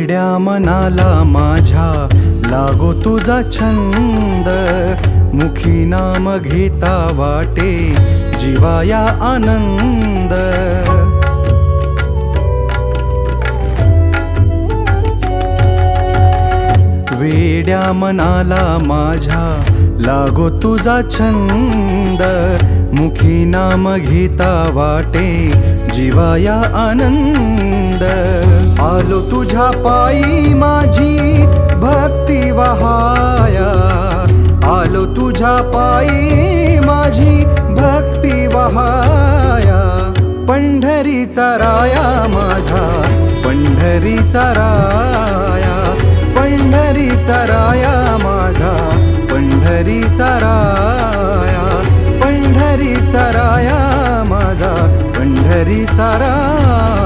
वेड्या मनाला माझ्या लागो तुझा छंद, मुखी नाम घेता वाटे जीवाया आनंद। वेड्या मनाला माझ्या लागो तुझा छंद, मुखी नाम घेता वाटे जीवाया आनंद। आलो तुझ्या पायी माझी भक्ती वहाया, आलो तुझ्या पायी माझी भक्ती वहाया। पंढरीचा राया माझा, पंढरीचा राया, पंढरीचा राया माझा, पंढरीचा राया, पंढरीचा राया माझा, पंढरीचा राया।